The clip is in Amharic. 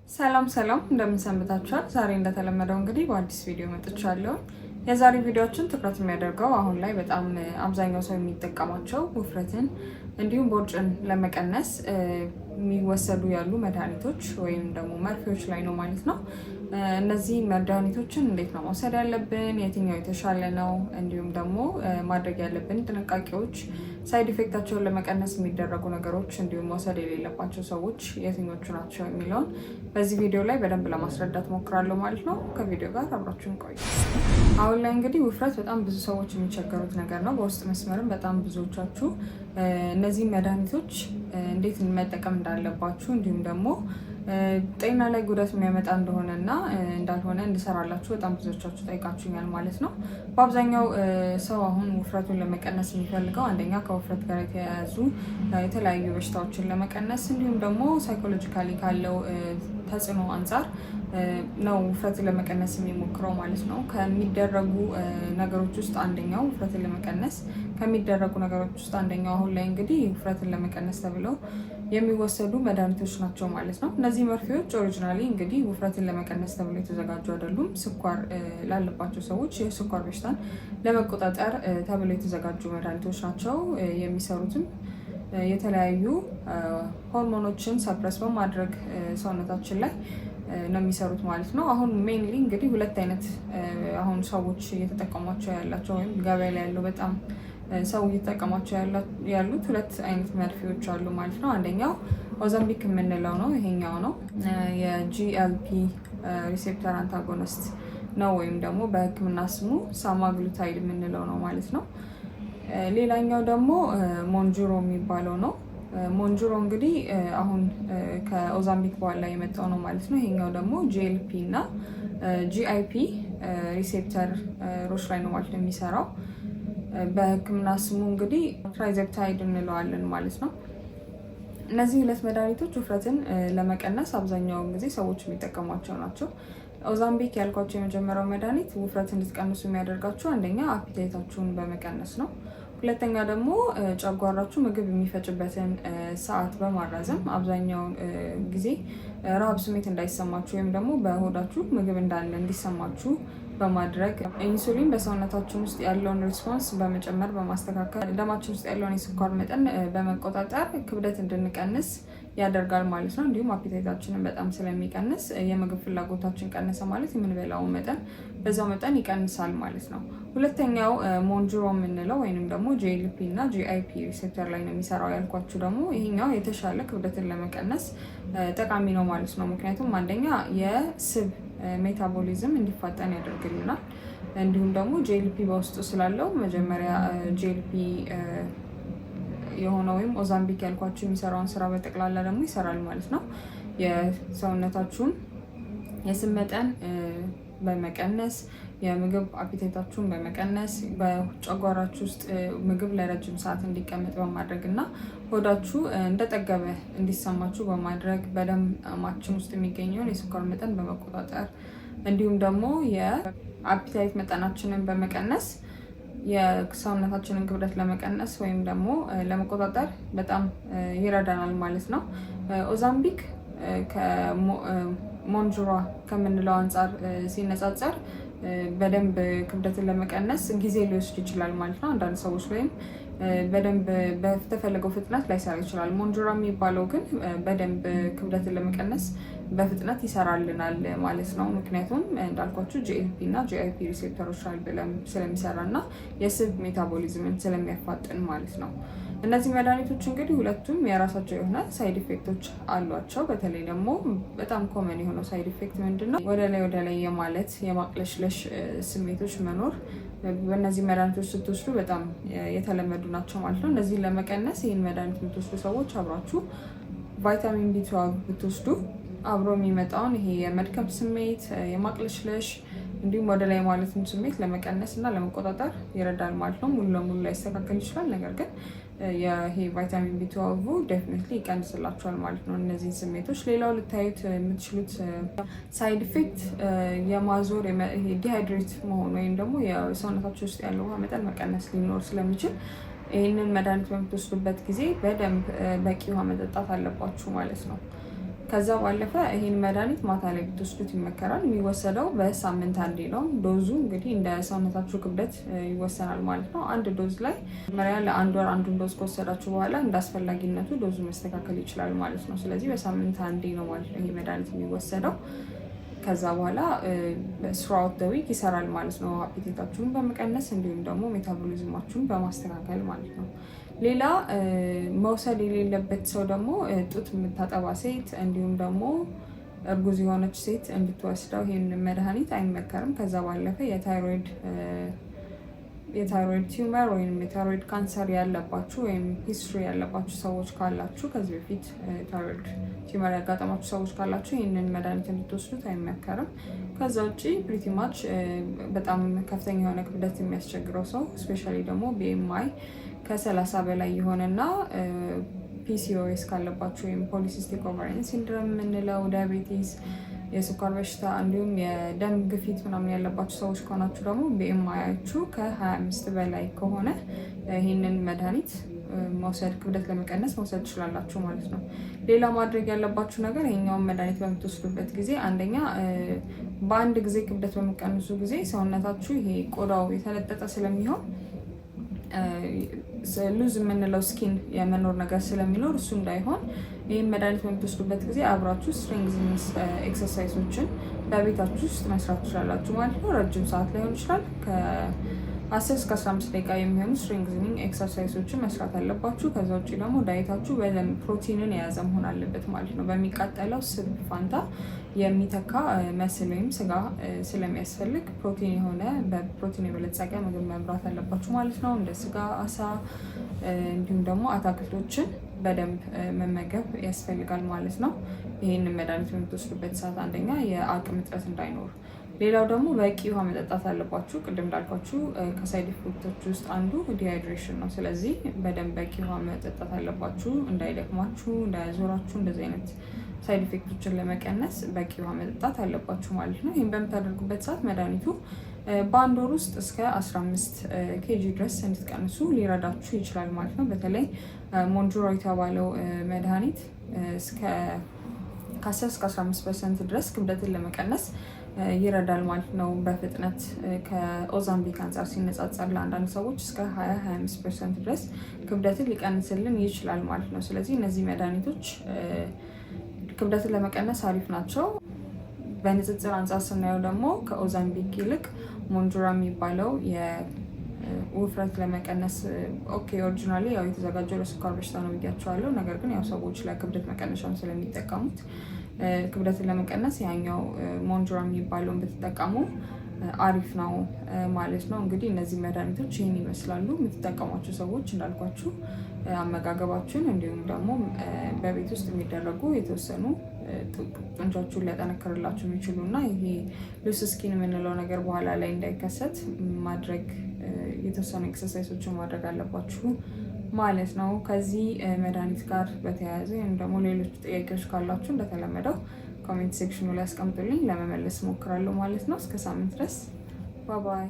ሰላም እንደምን ሰንብታችኋል? ዛሬ እንደተለመደው እንግዲህ በአዲስ ቪዲዮ መጥቻለሁ። የዛሬ ቪዲዮችን ትኩረት የሚያደርገው አሁን ላይ በጣም አብዛኛው ሰው የሚጠቀማቸው ውፍረትን እንዲሁም ቦርጭን ለመቀነስ የሚወሰዱ ያሉ መድኃኒቶች ወይም ደግሞ መርፌዎች ላይ ነው ማለት ነው። እነዚህ መድኃኒቶችን እንዴት ነው መውሰድ ያለብን፣ የትኛው የተሻለ ነው፣ እንዲሁም ደግሞ ማድረግ ያለብን ጥንቃቄዎች፣ ሳይድ ኢፌክታቸውን ለመቀነስ የሚደረጉ ነገሮች፣ እንዲሁም መውሰድ የሌለባቸው ሰዎች የትኞቹ ናቸው የሚለውን በዚህ ቪዲዮ ላይ በደንብ ለማስረዳት ሞክራለሁ ማለት ነው። ከቪዲዮ ጋር አብራችሁን ቆዩ። አሁን ላይ እንግዲህ ውፍረት በጣም ብዙ ሰዎች የሚቸገሩት ነገር ነው። በውስጥ መስመርም በጣም ብዙዎቻችሁ እነዚህ መድኃኒቶች እንዴት መጠቀም እንዳለባችሁ እንዲሁም ደግሞ ጤና ላይ ጉዳት የሚያመጣ እንደሆነ እና እንዳልሆነ እንድሰራላችሁ በጣም ብዙዎቻችሁ ጠይቃችሁኛል ማለት ነው። በአብዛኛው ሰው አሁን ውፍረቱን ለመቀነስ የሚፈልገው አንደኛ ከውፍረት ጋር የተያያዙ የተለያዩ በሽታዎችን ለመቀነስ እንዲሁም ደግሞ ሳይኮሎጂካሊ ካለው ተጽዕኖ አንጻር ነው ውፍረትን ለመቀነስ የሚሞክረው ማለት ነው። ከሚደረጉ ነገሮች ውስጥ አንደኛው ውፍረትን ለመቀነስ ከሚደረጉ ነገሮች ውስጥ አንደኛው አሁን ላይ እንግዲህ ውፍረትን ለመቀነስ ተብለው የሚወሰዱ መድኃኒቶች ናቸው ማለት ነው። እነዚህ መርፌዎች ኦሪጂናሊ እንግዲህ ውፍረትን ለመቀነስ ተብለው የተዘጋጁ አይደሉም። ስኳር ላለባቸው ሰዎች የስኳር በሽታን ለመቆጣጠር ተብለው የተዘጋጁ መድኃኒቶች ናቸው። የሚሰሩትም የተለያዩ ሆርሞኖችን ሰፕረስ በማድረግ ሰውነታችን ላይ ነው የሚሰሩት ማለት ነው። አሁን ሜንሊ እንግዲህ ሁለት አይነት አሁን ሰዎች እየተጠቀሟቸው ያላቸው ወይም ገበያ ላይ ያለው በጣም ሰው እየተጠቀሟቸው ያሉት ሁለት አይነት መርፌዎች አሉ ማለት ነው። አንደኛው ኦዛምፒክ የምንለው ነው። ይሄኛው ነው የጂኤልፒ ሪሴፕተር አንታጎኒስት ነው ወይም ደግሞ በሕክምና ስሙ ሳማግሉታይድ የምንለው ነው ማለት ነው። ሌላኛው ደግሞ ሞንጁሮ የሚባለው ነው። ሞንጁሮ እንግዲህ አሁን ከኦዛምፒክ በኋላ የመጣው ነው ማለት ነው። ይሄኛው ደግሞ ጂኤልፒ እና ጂአይፒ ሪሴፕተር ሮች ላይ ነው ማለት ነው የሚሰራው። በህክምና ስሙ እንግዲህ ትራይዘፕታይድ እንለዋለን ማለት ነው። እነዚህ ሁለት መድኃኒቶች ውፍረትን ለመቀነስ አብዛኛውን ጊዜ ሰዎች የሚጠቀሟቸው ናቸው። ኦዛምፒክ ያልኳቸው የመጀመሪያው መድኃኒት ውፍረት እንድትቀንሱ የሚያደርጋችሁ አንደኛ አፒታይታችሁን በመቀነስ ነው። ሁለተኛ ደግሞ ጨጓራችሁ ምግብ የሚፈጭበትን ሰዓት በማራዘም አብዛኛውን ጊዜ ረሃብ ስሜት እንዳይሰማችሁ ወይም ደግሞ በሆዳችሁ ምግብ እንዳለ እንዲሰማችሁ በማድረግ ኢንሱሊን በሰውነታችን ውስጥ ያለውን ሪስፖንስ በመጨመር በማስተካከል ደማችን ውስጥ ያለውን የስኳር መጠን በመቆጣጠር ክብደት እንድንቀንስ ያደርጋል ማለት ነው። እንዲሁም አፒታይታችንን በጣም ስለሚቀንስ የምግብ ፍላጎታችን ቀነሰ ማለት የምንበላውን መጠን በዛው መጠን ይቀንሳል ማለት ነው። ሁለተኛው ሞንጁሮ የምንለው ወይንም ደግሞ ጂኤልፒ እና ጂአይፒ ሪሴፕተር ላይ ነው የሚሰራው ያልኳችሁ ደግሞ ይሄኛው የተሻለ ክብደትን ለመቀነስ ጠቃሚ ነው ማለት ነው። ምክንያቱም አንደኛ የስብ ሜታቦሊዝም እንዲፋጠን ያደርግልናል። እንዲሁም ደግሞ ጂኤልፒ በውስጡ ስላለው መጀመሪያ ጂኤልፒ የሆነ ወይም ኦዛምፒክ ያልኳችሁ የሚሰራውን ስራ በጠቅላላ ደግሞ ይሰራል ማለት ነው። የሰውነታችሁን የስብ መጠን በመቀነስ የምግብ አፒታይታችሁን በመቀነስ በጨጓራችሁ ውስጥ ምግብ ለረጅም ሰዓት እንዲቀመጥ በማድረግ እና ሆዳችሁ እንደጠገበ እንዲሰማችሁ በማድረግ በደማችን ውስጥ የሚገኘውን የስኳር መጠን በመቆጣጠር እንዲሁም ደግሞ የአፒታይት መጠናችንን በመቀነስ የሰውነታችንን ክብደት ለመቀነስ ወይም ደግሞ ለመቆጣጠር በጣም ይረዳናል ማለት ነው። ኦዛምፒክ ከሞንጁሮ ከምንለው አንጻር ሲነጻጸር በደንብ ክብደትን ለመቀነስ ጊዜ ሊወስድ ይችላል ማለት ነው። አንዳንድ ሰዎች ላይም በደንብ በተፈለገው ፍጥነት ላይሰራ ይችላል። ሞንጁሮ የሚባለው ግን በደንብ ክብደትን ለመቀነስ በፍጥነት ይሰራልናል ማለት ነው። ምክንያቱም እንዳልኳችሁ ጂኤልፒ እና ጂአይፒ ሪሴፕተሮች ስለሚሰራ እና የስብ ሜታቦሊዝምን ስለሚያፋጥን ማለት ነው። እነዚህ መድኃኒቶች እንግዲህ ሁለቱም የራሳቸው የሆነ ሳይድ ኢፌክቶች አሏቸው። በተለይ ደግሞ በጣም ኮመን የሆነው ሳይድ ኢፌክት ምንድን ነው? ወደ ላይ የማለት የማቅለሽለሽ ስሜቶች መኖር በእነዚህ መድኃኒቶች ስትወስዱ በጣም የተለመዱ ናቸው ማለት ነው። እነዚህን ለመቀነስ ይህን መድኃኒት የምትወስዱ ሰዎች አብራችሁ ቫይታሚን ቢ12 ብትወስዱ አብሮ የሚመጣውን ይሄ የመድከም ስሜት የማቅለሽለሽ እንዲሁም ወደ ላይ ማለትም ስሜት ለመቀነስ እና ለመቆጣጠር ይረዳል ማለት ነው። ሙሉ ለሙሉ ላይስተካከል ይችላል፣ ነገር ግን ይሄ ቫይታሚን ቢ12 ዴፊኒትሊ ይቀንስላቸዋል ማለት ነው እነዚህን ስሜቶች። ሌላው ልታዩት የምትችሉት ሳይድ ኢፌክት የማዞር ዲሃይድሬት መሆን ወይም ደግሞ የሰውነታችን ውስጥ ያለው ውሃ መጠን መቀነስ ሊኖር ስለሚችል ይህንን መድኃኒት በምትወስዱበት ጊዜ በደንብ በቂ ውሃ መጠጣት አለባችሁ ማለት ነው። ከዛ ባለፈ ይህን መድኃኒት ማታ ላይ ብትወስዱት ይመከራል። የሚወሰደው በሳምንት አንዴ ነው። ዶዙ እንግዲህ እንደ ሰውነታችሁ ክብደት ይወሰናል ማለት ነው። አንድ ዶዝ ላይ መጀመሪያ ለ1 ወር አንዱን ዶዝ ከወሰዳችሁ በኋላ እንደ አስፈላጊነቱ ዶዙ መስተካከል ይችላል ማለት ነው። ስለዚህ በሳምንት አንዴ ነው ማለት ነው ይህ መድኃኒት የሚወሰደው። ከዛ በኋላ ስራውት ደ ዊክ ይሰራል ማለት ነው። አፒቴታችሁን በመቀነስ እንዲሁም ደግሞ ሜታቦሊዝማችሁን በማስተካከል ማለት ነው። ሌላ መውሰድ የሌለበት ሰው ደግሞ ጡት የምታጠባ ሴት እንዲሁም ደግሞ እርጉዝ የሆነች ሴት እንድትወስደው ይህን መድኃኒት አይመከርም። ከዛ ባለፈ የታይሮይድ ቲዩመር ወይም የታይሮይድ ካንሰር ያለባችሁ ወይም ሂስትሪ ያለባችሁ ሰዎች ካላችሁ፣ ከዚህ በፊት ታይሮይድ ቲዩመር ያጋጠማችሁ ሰዎች ካላችሁ ይህንን መድኃኒት እንድትወስዱት አይመከርም። ከዛ ውጭ ፕሪቲ ማች በጣም ከፍተኛ የሆነ ክብደት የሚያስቸግረው ሰው ስፔሻሊ ደግሞ BMI ከ30 በላይ የሆነና PCOS ካለባችሁ ወይም ፖሊሲስቲክ ኦቫሪያን ሲንድሮም የምንለው ዳያቤቲስ፣ የስኳር በሽታ እንዲሁም የደም ግፊት ምናምን ያለባችሁ ሰዎች ከሆናችሁ ደግሞ BMI-ያችሁ ከ25 በላይ ከሆነ ይህንን መድኃኒት መውሰድ ክብደት ለመቀነስ መውሰድ ትችላላችሁ ማለት ነው። ሌላ ማድረግ ያለባችሁ ነገር ይሄኛውን መድኃኒት በምትወስዱበት ጊዜ አንደኛ በአንድ ጊዜ ክብደት በሚቀንሱ ጊዜ ሰውነታችሁ ይሄ ቆዳው የተለጠጠ ስለሚሆን ሉዝ የምንለው ስኪን የመኖር ነገር ስለሚኖር እሱ እንዳይሆን ይህን መድኃኒት በምትወስዱበት ጊዜ አብራችሁ ስትሬንግዝኒንግ ኤክሰርሳይሶችን በቤታችሁ ውስጥ መስራት ትችላላችሁ ማለት ነው። ረጅም ሰዓት ላይሆን ይችላል። ከ10 እስከ 15 ደቂቃ የሚሆኑ ስትሬንግዝኒንግ ኤክሰርሳይሶችን መስራት አለባችሁ። ከዛ ውጭ ደግሞ ዳይታችሁ በደንብ ፕሮቲንን የያዘ መሆን አለበት ማለት ነው። በሚቃጠለው ስብ ፋንታ የሚተካ መስል ወይም ስጋ ስለሚያስፈልግ ፕሮቲን የሆነ በፕሮቲን የበለጸገ ምግብ መብላት አለባችሁ ማለት ነው። እንደ ስጋ፣ አሳ እንዲሁም ደግሞ አታክልቶችን በደንብ መመገብ ያስፈልጋል ማለት ነው። ይህንን መድኃኒት በምትወስዱበት ሰዓት አንደኛ የአቅም እጥረት እንዳይኖር፣ ሌላው ደግሞ በቂ ውሃ መጠጣት አለባችሁ። ቅድም እንዳልኳችሁ ከሳይድ ኢፌክቶች ውስጥ አንዱ ዲሃይድሬሽን ነው። ስለዚህ በደንብ በቂ ውሃ መጠጣት አለባችሁ፣ እንዳይደክማችሁ፣ እንዳያዞራችሁ። እንደዚህ አይነት ሳይድ ኢፌክቶችን ለመቀነስ በቂ ውሃ መጠጣት አለባችሁ ማለት ነው። ይህም በምታደርጉበት ሰዓት መድኃኒቱ በአንድ ወር ውስጥ እስከ 15 ኬጂ ድረስ እንድትቀንሱ ሊረዳችሁ ይችላል ማለት ነው። በተለይ ሞንጁሮ የተባለው መድኃኒት ከ10 እስከ 15% ድረስ ክብደትን ለመቀነስ ይረዳል ማለት ነው። በፍጥነት ከኦዛምቢክ አንጻር ሲነጻጸር ለአንዳንድ ሰዎች እስከ 20-25% ድረስ ክብደትን ሊቀንስልን ይችላል ማለት ነው። ስለዚህ እነዚህ መድኃኒቶች ክብደትን ለመቀነስ አሪፍ ናቸው። በንጽጽር አንጻር ስናየው ደግሞ ከኦዛምቢክ ይልቅ ሞንጁራ የሚባለው የውፍረት ለመቀነስ ኦሪጂናሊ ያው የተዘጋጀው ለስኳር በሽታ ነው ብያቸዋለሁ። ነገር ግን ያው ሰዎች ለክብደት መቀነሻውን ስለሚጠቀሙት ክብደትን ለመቀነስ ያኛው ሞንጁራ የሚባለውን ብትጠቀሙ አሪፍ ነው ማለት ነው። እንግዲህ እነዚህ መድኃኒቶች ይህን ይመስላሉ። የምትጠቀሟቸው ሰዎች እንዳልኳችሁ አመጋገባችሁን እንዲሁም ደግሞ በቤት ውስጥ የሚደረጉ የተወሰኑ ጡንቻችሁን ሊያጠነክርላችሁ የሚችሉ እና ይሄ ሉስ ስኪን የምንለው ነገር በኋላ ላይ እንዳይከሰት ማድረግ የተወሰኑ ኤክሰርሳይሶችን ማድረግ አለባችሁ ማለት ነው። ከዚህ መድኃኒት ጋር በተያያዘ ወይም ደግሞ ሌሎች ጥያቄዎች ካላችሁ እንደተለመደው ኮሜንት ሴክሽኑ ላይ አስቀምጡልኝ፣ ለመመለስ እሞክራለሁ ማለት ነው። እስከ ሳምንት ድረስ ባባይ።